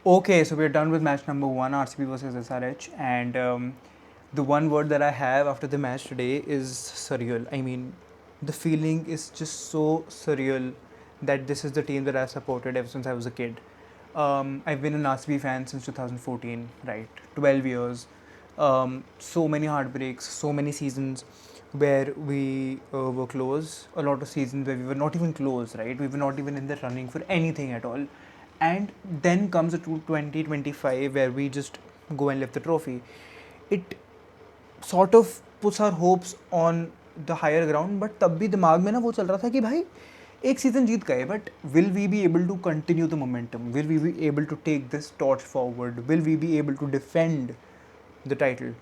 Okay, so we're done with match number one, RCB versus SRH, and the one word that I have after the match today is surreal. I mean, the feeling is just so surreal that this is the team that I've supported ever since I was a kid. I've been an RCB fan since 2014, right? 12 years. So many heartbreaks, so many seasons where we were close, a lot of seasons where we were not even close, right? We were not even in the running for anything at all. And then comes a 2025 where we just go and lift the trophy. It sort of puts our hopes on the higher ground, but तब भी दिमाग में ना वो चल रहा था कि भाई एक सीजन जीत गए, but will we be able to continue the momentum, will we be able to take this torch forward, will we be able to defend the title.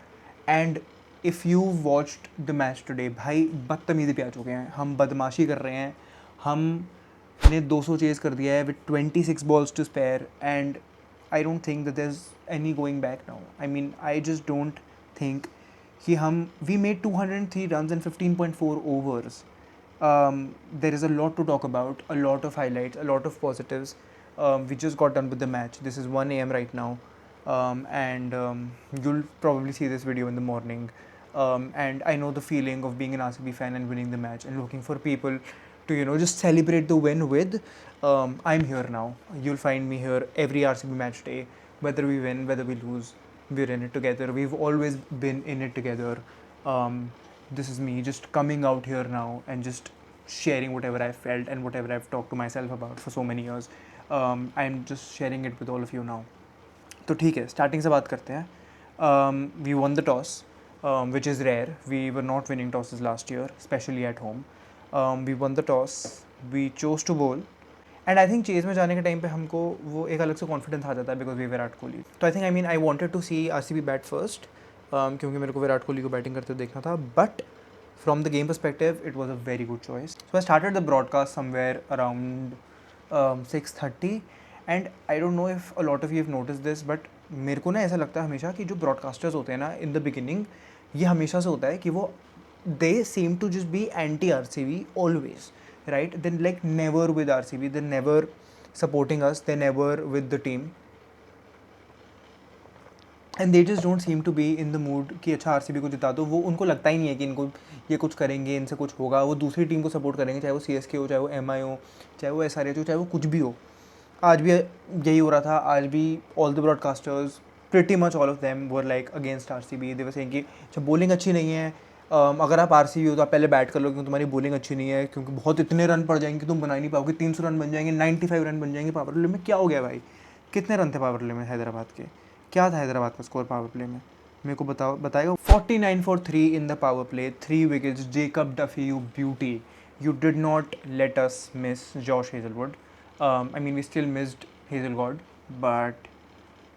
And if you watched the match today, भाई बदतमीज़ी पे आ चुके हैं, हम बदमाशी कर रहे हैं, हमने 200 चेज़ कर दिया है with 26 balls to spare, and I don't think that there is any going back now. I mean I just don't think कि हम we made 203 runs in 15.4 overs. There is a lot to talk about, a lot of highlights, a lot of positives. We just got done with the match. This is 1 a.m. right now, and you'll probably see this video in the morning. And I know the feeling of being an RCB fan and winning the match and looking for people to just celebrate the win with. I'm here now. You'll find me here every RCB match day, whether we win, whether we lose. We're in it together. We've always been in it together. This is me just coming out here now and just sharing whatever I've felt and whatever I've talked to myself about for so many years. I'm just sharing it with all of you now. तो ठीक है, starting से बात करते हैं. We won the toss, which is rare. We were not winning tosses last year, specially at home. We won the toss, we chose to bowl, and I think chase में जाने के टाइम पे हमको वो एक अलग से कॉन्फिडेंस आ जाता है बिकॉज वी विराट कोहली. तो I think I wanted to see RCB bat first, क्योंकि मेरे को विराट कोहली को बैटिंग करते देखना था. But from the game perspective, it was a very good choice. So I started the broadcast somewhere around 6:30, and I don't know if a lot of you have noticed this, but मेरे को ना ऐसा लगता है हमेशा कि जो broadcasters होते हैं ना in the beginning, ये हमेशा से होता है कि वो they seem to just be anti RCB always, right? They're like never with RCB, they're never supporting us, they're never with the team. And they just don't seem to be in the mood कि अच्छा RCB को जिता दो. वो उनको लगता ही नहीं है कि इनको ये कुछ करेंगे, इनसे कुछ होगा. वो दूसरी टीम को सपोर्ट करेंगे, चाहे वो CSK हो, चाहे वो MI हो, चाहे वो SRH हो, चाहे वो कुछ भी हो. आज भी यही हो रहा था. आज भी all the broadcasters, pretty much all of them were like against RCB. They were saying कि अच्छा बॉलिंग अच्छी नहीं है, अगर आप RCB हो तो आप पहले बैट कर लो क्योंकि तुम्हारी बॉलिंग अच्छी नहीं है, क्योंकि बहुत इतने रन पड़ जाएंगे कि तुम बना ही नहीं पाओगे. 300 रन बन जाएंगे, 95 रन बन जाएंगे पावर प्ले में. क्या हो गया भाई? कितने रन थे पावर प्ले में हैदराबाद के? क्या था हैदराबाद का स्कोर पावर प्ले में? मेरे को बताएगा. 49 for 3 in the power play, 3 wickets. Jacob Duffy, you beauty, you did not let us miss Josh Hazlewood. I mean we still missed Hazlegod, but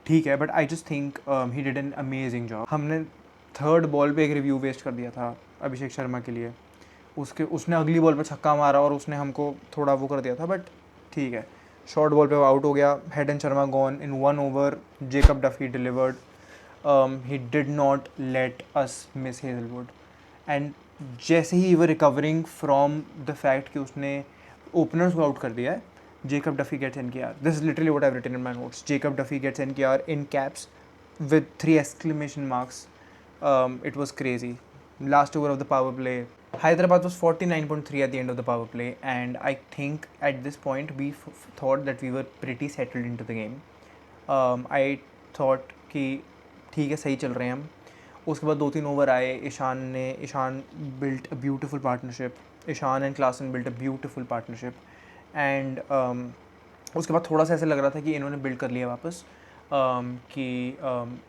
ठीक है. But I just think he did an amazing job. हमने third ball पे एक review waste कर दिया था अभिषेक शर्मा के लिए. उसने अगली बॉल पे छक्का मारा और उसने हमको थोड़ा वो कर दिया था, बट ठीक है. शॉर्ट बॉल पे वो आउट हो गया. Head and Sharma gone in 1 over. Jacob Duffy delivered. He did not let us miss Hazlewood. And जैसे ही वो रिकवरिंग फ्रॉम द फैक्ट कि उसने ओपनर्स को आउट कर दिया है, Jacob Duffy gets NKR. This is literally what I've written in my notes. Jacob Duffy gets NKR in caps with 3 exclamation marks. It was crazy. Last over of the power play, Hyderabad was 49.3 at the end of the power play, and I think at this point we thought that we were pretty settled into the game. I thought कि ठीक है, सही चल रहे हैं हम. उसके बाद 2-3 ओवर आए. Ishan built a beautiful partnership. Ishan and Klaasen built a beautiful partnership. And उसके बाद थोड़ा सा ऐसे लग रहा था कि इन्होंने बिल्ड कर लिया वापस, कि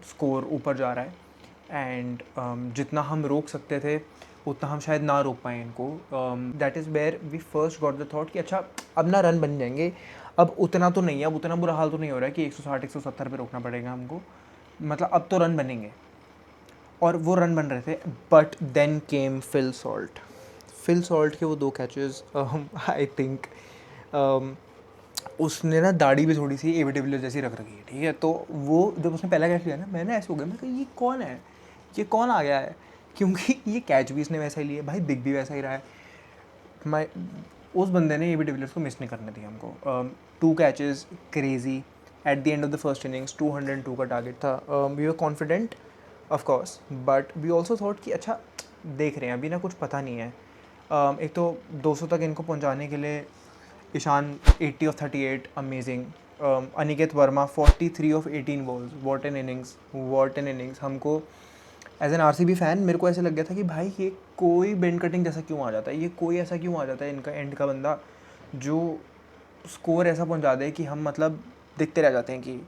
स्कोर ऊपर जा रहा है. एंड जितना हम रोक सकते थे उतना हम शायद ना रोक पाए इनको. That is where we first got the thought कि अच्छा अब ना रन बन जाएंगे. अब उतना तो नहीं है, अब उतना बुरा हाल तो नहीं हो रहा है कि 160-170 पे रोकना पड़ेगा हमको. मतलब अब तो रन बनेंगे, और वो रन बन रहे थे. But then came Phil Salt के वो 2 कैचेस. आई थिंक उसने ना दाढ़ी भी थोड़ी सी एबी डिविलियर्स जैसी रख रखी है, ठीक है. तो वो जब उसने पहला कैच लिया ना, मैंने ऐसे हो गया, मैं कहा ये कौन है, ये कौन आ गया है, क्योंकि ये कैच भी इसने वैसा ही लिया भाई, दिख भी वैसा ही रहा है. उस बंदे ने एबी डिविलियर्स को मिस नहीं करने दिया हमको. 2 catches crazy. At the end of the first innings 202 का टारगेट था. We were confident of course, but we also thought कि अच्छा देख रहे हैं अभी ना कुछ पता नहीं है. एक तो 200 तक इनको पहुंचाने के लिए Ishan 80 of 38 amazing. Aniket Verma 43 of 18 balls. What an innings, what an innings. हमको एज एन आरसीबी फ़ैन मेरे को ऐसे लग गया था कि भाई ये कोई बेन कटिंग जैसा क्यों आ जाता है, ये कोई ऐसा क्यों आ जाता है इनका एंड का बंदा जो स्कोर ऐसा पहुंचा दे कि हम मतलब दिखते रह जाते हैं कि.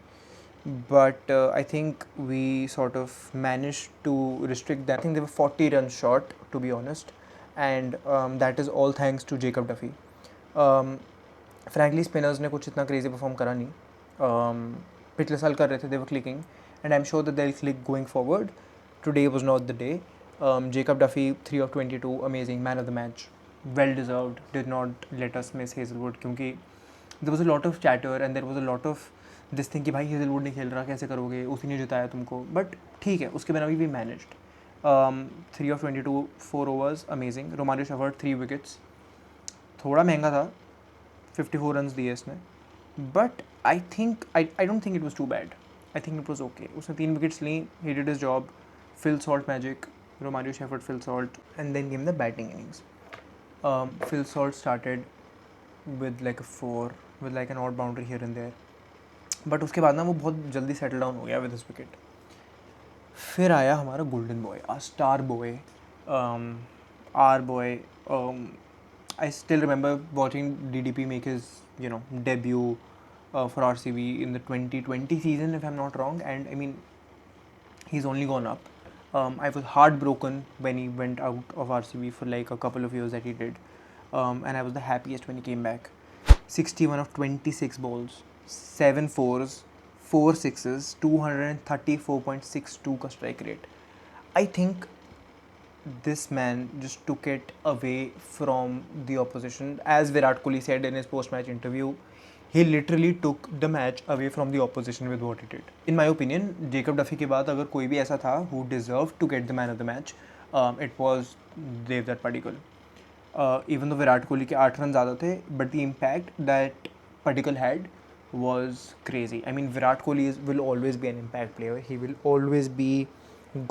But I think we sort of managed to restrict that. I think they were 40 runs short, to be honest, and that is all thanks to Jacob Duffy. Frankly, spinners ने कुछ इतना crazy perform करा नहीं. पिछले साल कर रहे थे, they were clicking, and I'm sure that they'll click going forward. Today was not the day. Jacob Duffy 3 of 22, amazing, man of the match, well deserved. Did not let us miss Hazelwood क्योंकि there was a lot of chatter and there was a lot of this thing कि भाई Hazlewood नहीं खेल रहा, कैसे करोगे, उसी ने जिताया तुमको. बट ठीक है, उसके बिना भी managed. 3 of 22, 4 overs, amazing. Romario Shepherd 3 wickets, थोड़ा महंगा था, 54 रन्स दिए इसने. But I think I don't think it was too bad. I think it was okay. उसने 3 विकेट्स ली, he did his job. Phil Salt magic, Romario Shepherd, Phil Salt, and then game the batting innings. Phil Salt started with like a 4, with like an odd boundary here and there. But उसके बाद ना वो बहुत जल्दी settle down हो गया with his wicket. फिर आया हमारा golden boy, a star boy, our boy. I still remember watching DDP make his debut for RCB in the 2020 season, if I'm not wrong, and I mean he's only gone up. I was heartbroken when he went out of RCB for like a couple of years that he did, and I was the happiest when he came back. 61 of 26 balls, 7 fours, 4 sixes, 234.62 का strike rate. I think this man just took it away from the opposition. As Virat Kohli said in his post-match interview, he literally took the match away from the opposition with what he did. In my opinion, Jacob Duffy के बाद अगर कोई भी ऐसा था who deserved to get the man of the match, it was Devdutt Padikkal. Even though Virat Kohli के 8 run ज़्यादा थे, but the impact that Padikkal had was crazy. I mean, Virat Kohli will always be an impact player. He will always be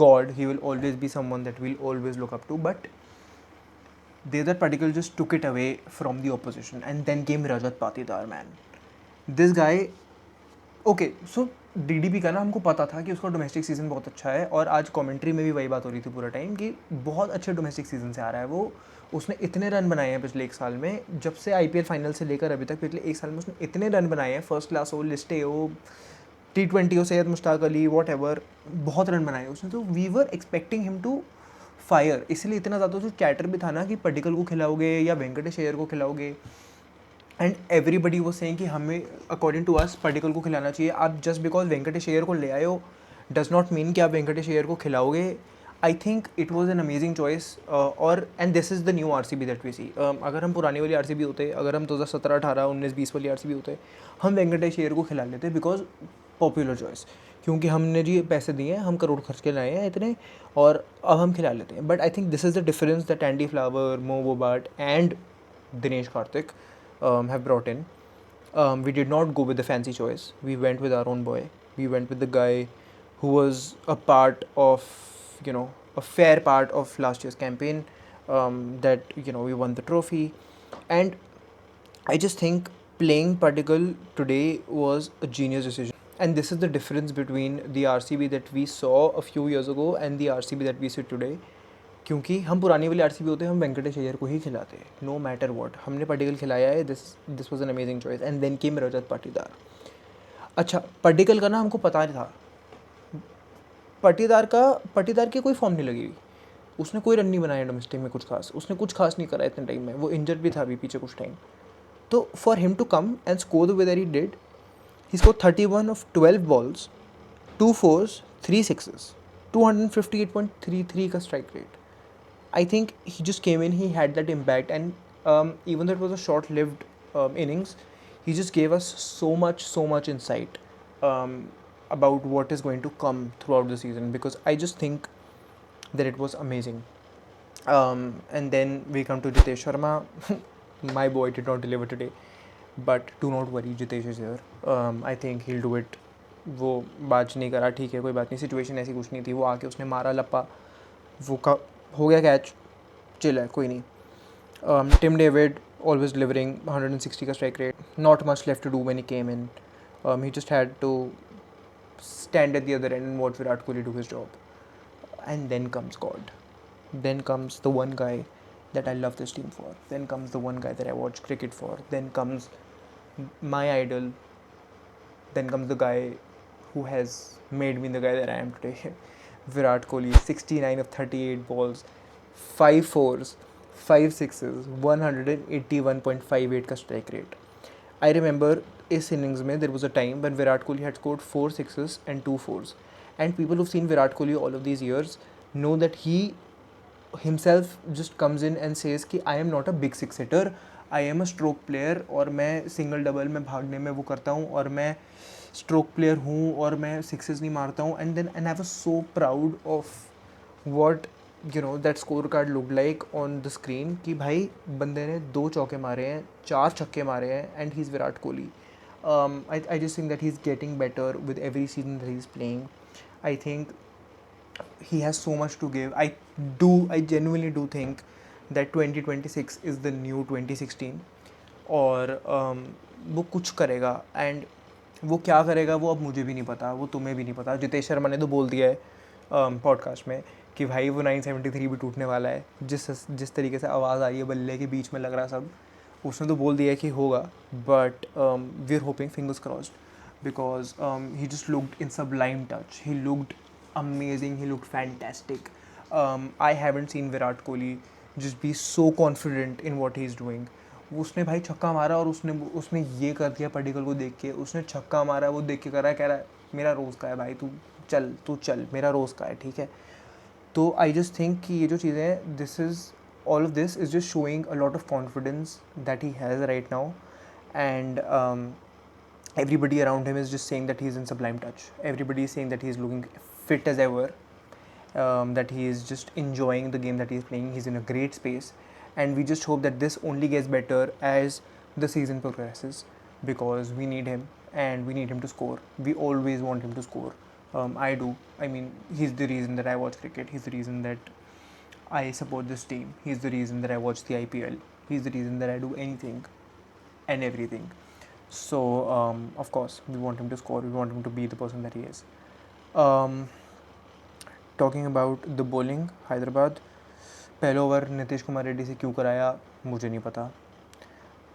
God. He will always be someone that we'll always look up to. But Devdutt Padikkal just took it away from the opposition. And then came Rajat Patidar, man. This guy okay. So DDP का ना हमको पता था कि उसका domestic season बहुत अच्छा है, और आज कमेंट्री में भी वही बात हो रही थी पूरा टाइम कि बहुत अच्छे डोमेस्टिक सीज़न से आ रहा है वो. उसने इतने रन बनाए हैं पिछले 1 साल में, जब से IPL फाइनल से लेकर अभी तक पिछले 1 साल में उसने इतने रन बनाए हैं. फर्स्ट क्लास हो, लिस्टे हो, T20 हो, सैयद मुश्ताक अली, वॉट एवर, बहुत रन बनाए उसने. तो we were expecting him to fire. इसलिए इतना ज़्यादा जो चैटर भी था ना कि पडिक्कल को खिलाओगे या वेंकटेश अय्यर को खिलाओगे, एंड एवरीबडी वो सेइंग कि हमें अकॉर्डिंग टू अस पडिक्कल को खिलाना चाहिए. आप जस्ट बिकॉज वेंकटेश अय्यर को ले आए हो डज नॉट मीन कि आप वेंकटेश अय्यर को खिलाओगे. I think it was an amazing choice. और and this is the new RCB that we see. अगर हम पुरानी वाली RCB होते, अगर हम 2017, 18, 19, 20 वाली RCB होते, हम वेंकटेश अय्यर को खिला लेते बिकॉज पॉपुलर चॉइस, क्योंकि हमने जी पैसे दिए हैं, हम करोड़ खर्च के लाए हैं इतने, और अब हम खिला लेते हैं. But I think this is the difference that Andy flower, Mo Bobat and Dinesh Karthik have brought in. We did not go with the fancy choice. We went with our own boy. We went with the guy who was a part of, a fair part of last year's campaign. That we won the trophy, and I just think playing Padikkal today was a genius decision. And this is the difference between the RCB that we saw a few years ago and the RCB that we see today. क्योंकि हम पुरानी वाली RCB होते हैं, हम वेंकटेश अय्यर को ही खिलाते हैं नो मैटर वॉट. हमने पडिक्कल खिलाया है. This was an amazing choice. And then came Rajat Patidar. अच्छा, पडिक्कल का ना हमको पता नहीं था. पाटीदार की कोई फॉर्म नहीं लगी हुई. उसने कोई रन नहीं बनाया डोमेस्टिक में कुछ खास. उसने कुछ खास नहीं करा इतने टाइम में. वो इंजर्ड भी था अभी पीछे कुछ टाइम. तो for him to come and score the way that he did, he score 31 of 12 balls, 2 fours, 3 sixes, 258.33 का strike rate. I think he just came in, he had that impact, and even though it was a short-lived innings, he just gave us so much insight about what is going to come throughout the season, because I just think that it was amazing. And then we come to Jitesh Sharma. My boy did not deliver today. But do not worry, Jitesh is here, I think he will do it. वो बात नहीं करा, ठीक है कोई बात नहीं, situation ऐसी कुछ नहीं थी, वो आके उसने मारा लप्पा, वो का हो गया कैच, चिल है कोई नहीं. Tim David always delivering 160 का strike rate. Not much left to do when he came in. He just had to stand at the other end and watch Virat Kohli do his job. And then comes God. Then comes the one guy that I love this team for. Then comes the one guy that I watch cricket for. Then comes my idol. Then comes the guy who has made me the guy that I am today. Virat Kohli, 69 of 38 balls, 5 fours, 5 sixes, 181.58 का strike rate. I remember इस innings में there was a time when Virat Kohli had scored 4 sixes and 2 fours. And people who've seen Virat Kohli all of these years know that he himself just comes in and says कि I am not a big six hitter, I am a stroke player, और मैं single double में भागने में वो करता हूँ, और मैं स्ट्रोक प्लेयर हूँ, और मैं सिक्सेस नहीं मारता हूँ. And I was so proud of what that score card look like on the screen, कि भाई बंदे ने 2 चौके मारे हैं, 4 छक्के मारे हैं, and he is Virat Kohli. I just think that he's getting better with every season that he's playing. I think he has so much to give. I genuinely do think that 2026 is the new 2016. और वो कुछ करेगा, and वो क्या करेगा वो अब मुझे भी नहीं पता, वो तुम्हें भी नहीं पता. जितेश शर्मा ने तो बोल दिया है पॉडकास्ट में कि भाई वो 973 भी टूटने वाला है. जिस तरीके से आवाज़ आई है बल्ले के बीच में लग रहा सब, उसने तो बोल दिया है कि होगा. But we are hoping, fingers crossed, because he just looked in sublime touch. He looked amazing, he looked fantastic. I haven't seen Virat Kohli just be so confident in what he's doing. उसने भाई छक्का मारा, और उसने ये कर दिया पडिक्कल को देख के. उसने छक्का मारा, वो देख के कह रहा है मेरा रोज़ का है भाई, तू चल मेरा रोज़ का है, ठीक है. तो आई जस्ट थिंक कि ये जो चीज़ें हैं, this is all of this is just showing a lot of confidence that he has right now. And everybody around him is just saying that he's in sublime touch. Everybody is saying that he's looking fit as ever, that he is just enjoying the game that he's playing. He's in a great space, and we just hope that this only gets better as the season progresses, because we need him, and we need him to score. We always want him to score. I do. I mean, he's the reason that I watch cricket. He's the reason that I support this team. He's the reason that I watch the IPL. He's the reason that I do anything and everything. So, of course, we want him to score. We want him to be the person that he is. Um, Talking about the bowling, Hyderabad, पहला over Nitish Kumar Reddy से क्यों कराया मुझे नहीं पता.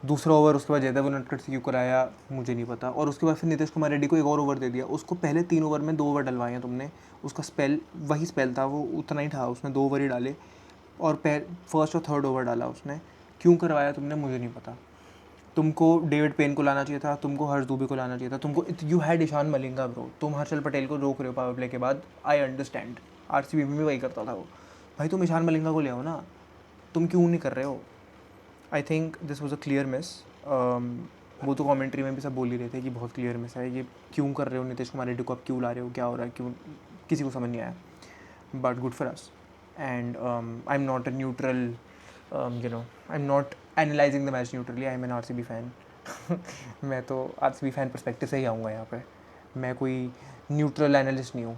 दूसरा over उसके बाद जयदेव उनटकट से क्यों कराया मुझे नहीं पता. और उसके बाद फिर नीतीश कुमार रेड्डी को एक और ओवर दे दिया. उसको पहले 3 ओवर में 2 ओवर डलवाए हैं तुमने. उसका स्पेल वही स्पेल था, वो उतना ही था, उसने 2 ओवर ही डाले, और फर्स्ट और थर्ड ओवर डाला उसने. क्यों करवाया तुमने मुझे नहीं पता. तुमको डेविड पेन को लाना चाहिए था, तुमको हर्ष दुबे को लाना चाहिए था, तुमको you had Ishan Malinga bro. तुम हर्षल पटेल को रोक रहे हो पावर प्ले के बाद. आई अंडरस्टैंड, RCB में भी वही करता था वो. भाई तुम ईशान मलिंगा को ले आओ ना, तुम क्यों नहीं कर रहे हो. I think this was a clear miss. वो तो कमेंट्री में भी सब बोल ही रहे थे कि बहुत क्लियर मिस है, ये क्यों कर रहे हो नीतीश कुमार रेड्डी को, आप क्यों ला रहे हो, क्या हो रहा है, क्यों, किसी को समझ नहीं आया. But good for us. And I am not a neutral, I am not analysing the match neutrally. I am an RCB fan. मैं तो RCB फैन परस्पेक्टिव से ही आऊँगा यहाँ पे, मैं कोई न्यूट्रल एनालिस्ट नहीं हूँ.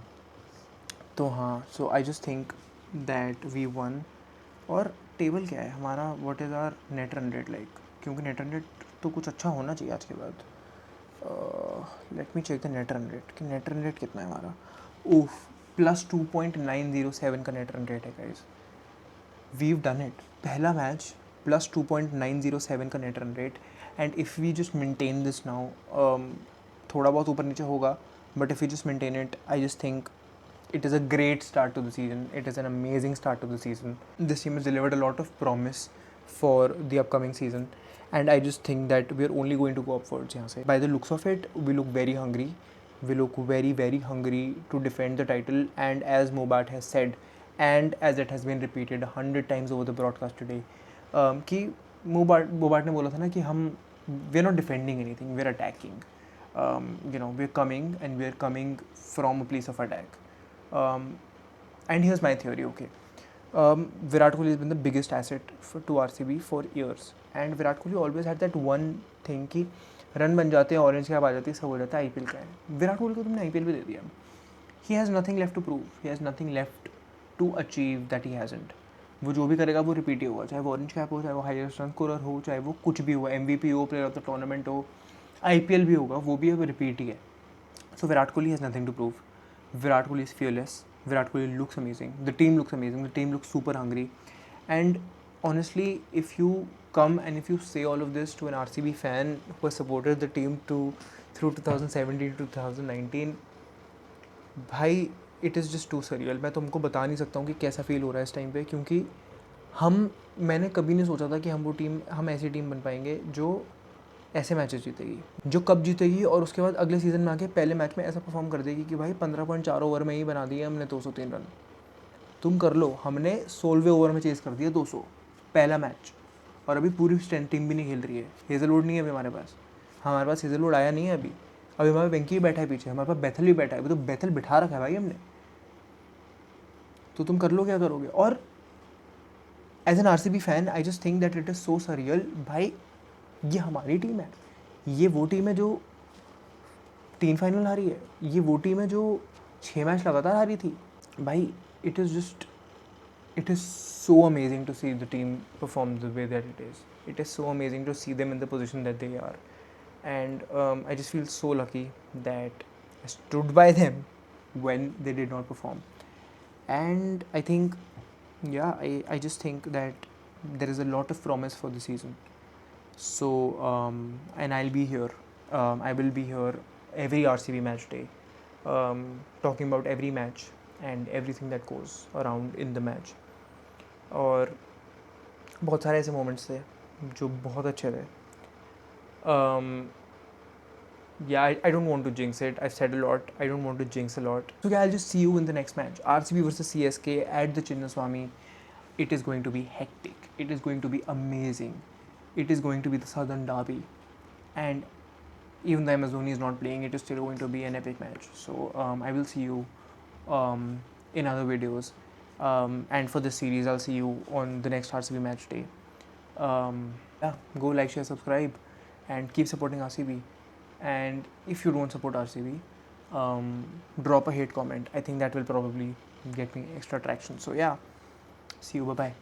तो हाँ, so I just think that we won. और टेबल क्या है हमारा, what is our net run rate like, क्योंकि नेट रन रेट तो कुछ अच्छा होना चाहिए आज के बाद. Let me check the net run rate, कि नेट रन रेट कितना है हमारा. ओह, +2.907 का नेट रन रेट है गाइस. We've done it. पहला मैच +2.907 का net run rate. And if we just maintain this now, थोड़ा बहुत ऊपर नीचे होगा, but if we just maintain it, I just think it is a great start to the season. It is an amazing start to the season. This team has delivered a lot of promise for the upcoming season, and I just think that we are only going to go upwards यहाँ से. By the looks of it, we look very hungry. We look very, very hungry to defend the title. And as Mobat has said, and as it has been repeated 100 times over the broadcast today, कि Mobat ने बोला था ना कि हम we are not defending anything, we are attacking. We are coming, and we are coming from a place of attack. And here's my theory, okay. Virat Kohli has been the biggest asset to RCB for years, and Virat Kohli always had that one thing कि run बन जाते हैं, orange cap आ जाती है, सब हो जाता है, IPL का है। विराट कोहली को तुमने IPL भी दे दिया। He has nothing left to prove, he has nothing left to achieve that he hasn't. वो जो भी करेगा वो रिपीट ही होगा, चाहे वो ऑरेंज कैप हो, चाहे वो हाईएस्ट रन स्कोरर हो, चाहे वो कुछ भी हो, MVP हो, प्लेयर ऑफ द टूर्नामेंट हो, IPL भी होगा, वो भी अब रिपीट ही है। So Virat Kohli has nothing to prove. Virat Kohli is fearless. Virat Kohli looks amazing. The team looks amazing. The team looks super hungry. And honestly, if you come and if you say all of this to an RCB fan who has supported the team through 2017 to 2019, भाई it is just too surreal. मैं तुमको बता नहीं सकता हूँ कि कैसा feel हो रहा है इस टाइम पे, क्योंकि मैंने कभी नहीं सोचा था कि हम ऐसी टीम बन पाएंगे जो ऐसे मैचेस जीतेगी, जो कब जीतेगी और उसके बाद अगले सीज़न में आके पहले मैच में ऐसा परफॉर्म कर देगी कि भाई 15.4 ओवर में ही बना दिए हमने 203 रन। तुम कर लो, हमने 16वें ओवर में चेज़ कर दिया 200 पहला मैच, और अभी पूरी स्ट्रेंथ टीम भी नहीं खेल रही है। हेजलवुड नहीं है अभी हमारे पास हेजलवुड आया नहीं है अभी हमारे वेंकी भी बैठा है पीछे, हमारे पास बैथल भी बैठा है, अभी तो बैथल बिठा रखा है भाई हमने। तो तुम कर लो, क्या करोगे? और as an RCB fan I just think that it is so surreal. भाई ये हमारी टीम है, ये वो टीम है जो 3 फाइनल हारी है, ये वो टीम है जो 6 मैच लगातार हारी थी। भाई it is so amazing to see the team perform the way that it is. It is so amazing to see them in the position that they are, and I just feel so lucky that I stood by them when they did not perform. And I think, yeah, I just think that there is a lot of promise for the season. So and I'll be here, I will be here every RCB match day, talking about every match and everything that goes around in the match. और बहुत सारे ऐसे moments थे जो बहुत अच्छे थे। Yeah, I don't want to jinx it. I've said a lot. I don't want to jinx a lot. So yeah, I'll just see you in the next match. RCB versus CSK at the Chinnaswamy. It is going to be hectic. It is going to be amazing. It is going to be the Southern Derby. And even the Amazoni is not playing, it is still going to be an epic match. So I will see you in other videos. And for this series, I'll see you on the next RCB match day. Yeah, go like, share, subscribe, and keep supporting RCB. And if you don't support RCB, drop a hate comment. I think that will probably get me extra traction. So yeah, see you, bye bye.